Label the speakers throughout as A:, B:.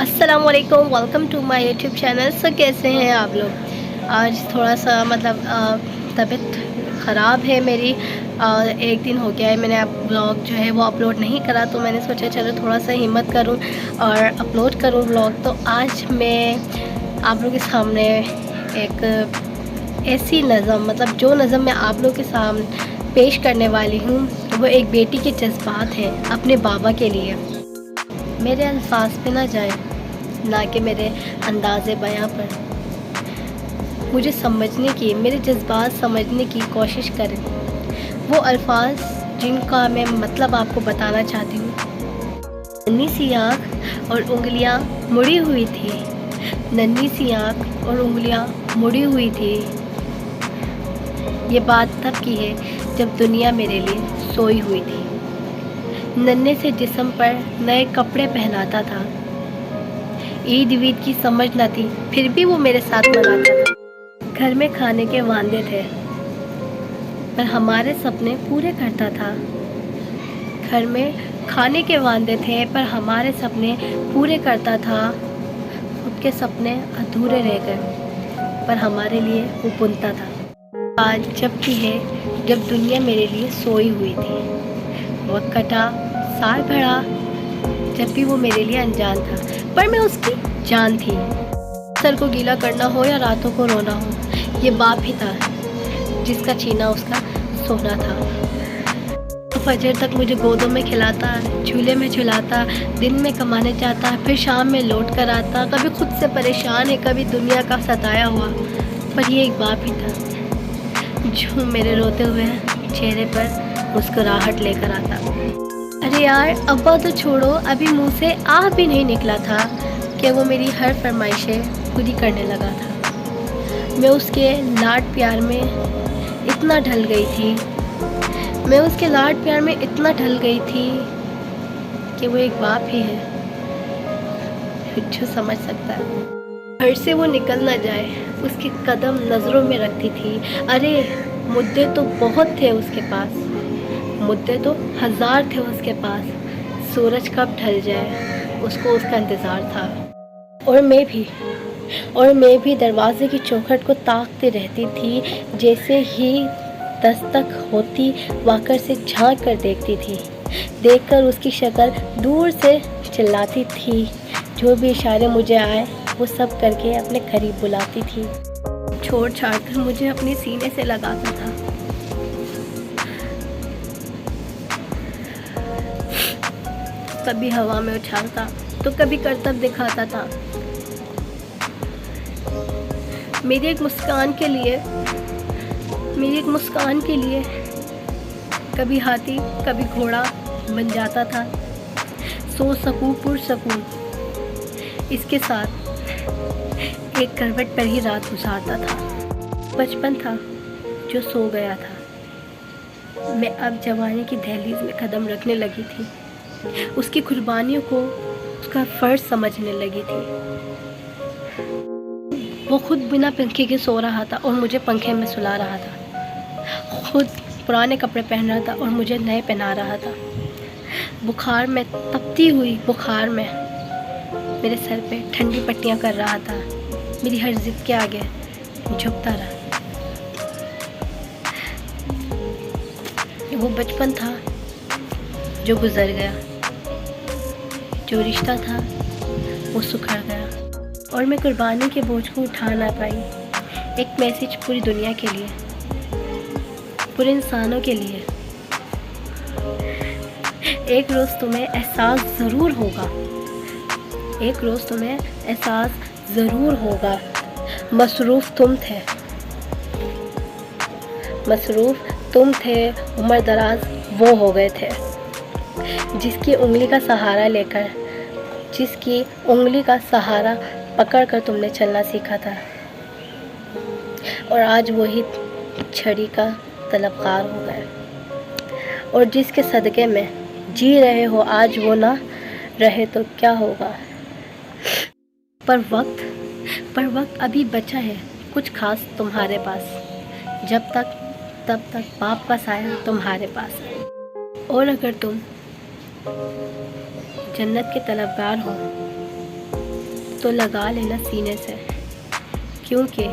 A: अस्सलाम वालेकुम, welcome to my YouTube channel. So कैसे हैं आप लोग? आज थोड़ा सा तबीयत ख़राब है मेरी। एक दिन हो गया है मैंने ब्लॉग जो है वो अपलोड नहीं करा, तो मैंने सोचा चलो थोड़ा सा हिम्मत करूं और अपलोड करूं ब्लॉग। तो आज मैं आप लोगों के सामने एक ऐसी नज़म जो नज़म मैं आप लोगों के सामने पेश करने वाली हूँ, वो एक बेटी के जज्बात हैं अपने बाबा के लिए। मेरे अल्फाज पे ना जाए, ना कि मेरे अंदाज़े बयां पर। मुझे समझने की, मेरे जज्बात समझने की कोशिश करें। वो अल्फाज जिनका मैं मतलब आपको बताना चाहती हूँ। नन्ही सी आँख और उंगलियाँ मुड़ी हुई थी, नन्ही सी आँख और उंगलियाँ मुड़ी हुई थी। ये बात तब की है जब दुनिया मेरे लिए सोई हुई थी। नन्हे से जिस्म पर नए कपड़े पहनाता था। ईद वीद की समझ न थी, फिर भी वो मेरे साथ मनाता था। घर में खाने के वांदे थे, पर हमारे सपने पूरे करता था। घर में खाने के वांदे थे, पर हमारे सपने पूरे करता था। खुद के सपने अधूरे रह गए, पर हमारे लिए वो बुनता था। आज जब की है जब दुनिया मेरे लिए सोई हुई थी। वक्त कटा, साल बढ़ा, जब भी वो मेरे लिए अनजान था, पर मैं उसकी जान थी। सर को गीला करना हो या रातों को रोना हो, ये बाप ही था जिसका छीना उसका सोना था। फजर तक मुझे गोदों में खिलाता, झूले में झुलाता, दिन में कमाने जाता, फिर शाम में लौट कर आता। कभी खुद से परेशान है, कभी दुनिया का सताया हुआ, पर ये एक बाप ही था जो मेरे रोते हुए चेहरे पर मुस्कुराहट लेकर आता। अरे यार, अब्बा तो छोड़ो, अभी मुंह से आह भी नहीं निकला था कि वो मेरी हर फरमाइशें पूरी करने लगा था। मैं उसके लाड प्यार में इतना ढल गई थी, मैं उसके लाड प्यार में इतना ढल गई थी कि वो एक बाप ही है जो समझ सकता है। घर से वो निकल ना जाए, उसके कदम नज़रों में रखती थी। अरे मुद्दे तो बहुत थे उसके पास, मुद्दे तो हज़ार थे उसके पास। सूरज कब ढल जाए उसको उसका इंतज़ार था। और मैं भी दरवाजे की चौखट को ताकते रहती थी। जैसे ही दस्तक होती, वाकर से झांक कर देखती थी। देखकर उसकी शक्ल दूर से चिल्लाती थी। जो भी इशारे मुझे आए वो सब करके अपने करीब बुलाती थी। छोड़ छाड़ कर मुझे अपने सीने से लगाता था। कभी हवा में उछालता तो कभी करतब दिखाता था। मेरी एक मुस्कान के लिए कभी हाथी कभी घोड़ा बन जाता था। सो सकूं पुरसकून इसके साथ एक करवट पर ही रात गुजारता था। बचपन था जो सो गया था। मैं अब जवानी की दहलीज में कदम रखने लगी थी। उसकी कुर्बानियों को उसका फ़र्ज समझने लगी थी। वो खुद बिना पंखे के सो रहा था और मुझे पंखे में सुला रहा था। खुद पुराने कपड़े पहन रहा था और मुझे नए पहना रहा था। बुखार में, तपती हुई बुखार में मेरे सर पे ठंडी पट्टियाँ कर रहा था। मेरी हर जिद के आगे झुकता रहा। वो बचपन था जो गुजर गया, जो रिश्ता था वो सुखड़ गया, और मैं कुर्बानी के बोझ को उठा ना पाई। एक मैसेज पूरी दुनिया के लिए, पूरे इंसानों के लिए। एक रोज़ तुम्हें एहसास ज़रूर होगा, एक रोज़ तुम्हें एहसास ज़रूर होगा। मसरूफ़ तुम थे, उम्र दराज वो हो गए थे जिसकी उंगली का सहारा पकड़कर तुमने चलना सीखा था। और आज वही छड़ी का तलबगार हो गए, और जिसके सदक़े में जी रहे हो आज वो ना रहे तो क्या होगा। पर वक्त अभी बचा है कुछ खास तुम्हारे पास। तब तक बाप का साया तुम्हारे पास है। और अगर तुम जन्नत के तलबगार हो तो लगा लेना सीने से, क्योंकि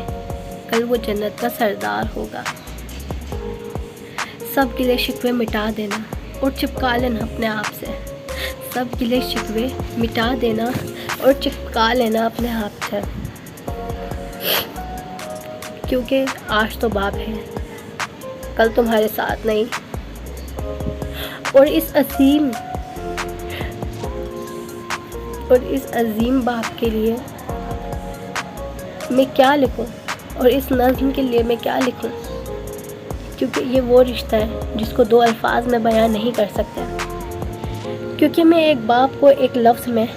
A: कल वो जन्नत का सरदार होगा। सब गिले शिकवे मिटा देना और चिपका लेना अपने आप से। सब गिले शिकवे मिटा देना और चिपका लेना अपने आप से, क्योंकि आज तो बाप है, कल तुम्हारे साथ नहीं। और इस अजीम बाप के लिए मैं क्या लिखूं, और इस नज़्म के लिए मैं क्या लिखूं, क्योंकि ये वो रिश्ता है जिसको दो अल्फाज में बयान नहीं कर सकते। क्योंकि मैं एक बाप को एक लफ्ज़ में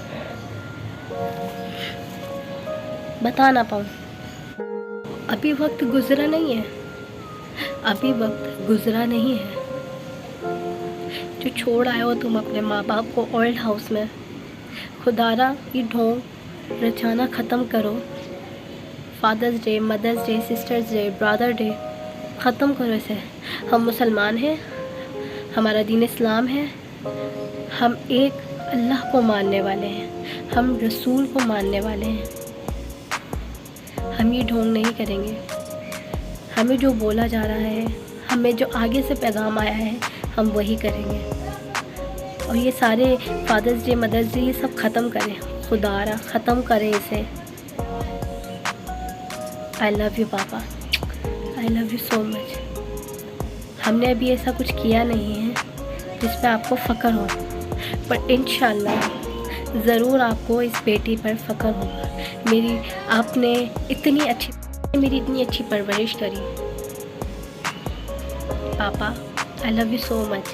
A: बता ना पाऊँ। अभी वक्त गुज़रा नहीं है, अभी वक्त गुज़रा नहीं है जो छोड़ आए हो तुम अपने माँ बाप को ओल्ड हाउस में। खुदारा ये ढोंग रचाना ख़त्म करो। Father's Day, Mother's Day, Sister's Day, brother day ख़त्म करो इसे। हम मुसलमान हैं, हमारा दीन इस्लाम है, हम एक अल्लाह को मानने वाले हैं, हम रसूल को मानने वाले हैं। हम ये ढोंग नहीं करेंगे। हमें जो बोला जा रहा है, हमें जो आगे से पैगाम आया है, हम वही करेंगे। और ये सारे फादर्स डे, मदर्स डे ये सब ख़त्म करें। खुदारा ख़त्म करें इसे। आई लव यू पापा, I love you so much. हमने अभी ऐसा कुछ किया नहीं है जिस पे आपको फ़ख्र हो, पर इंशाल्लाह ज़रूर आपको इस बेटी पर फ़ख्र होगा। आपने मेरी इतनी अच्छी परवरिश करी। पापा I love you so much.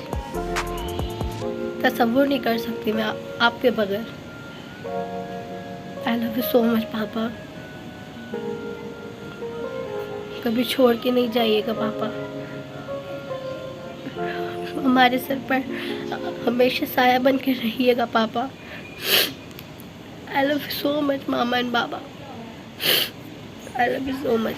A: तसव्वुर नहीं कर सकती मैं आपके बगैर। I love you so much पापा। कभी छोड़ के नहीं जाइएगा पापा। हमारे सर पर हमेशा साया बन के रहिएगा पापा। I love you so much mama and Baba. I love you so much.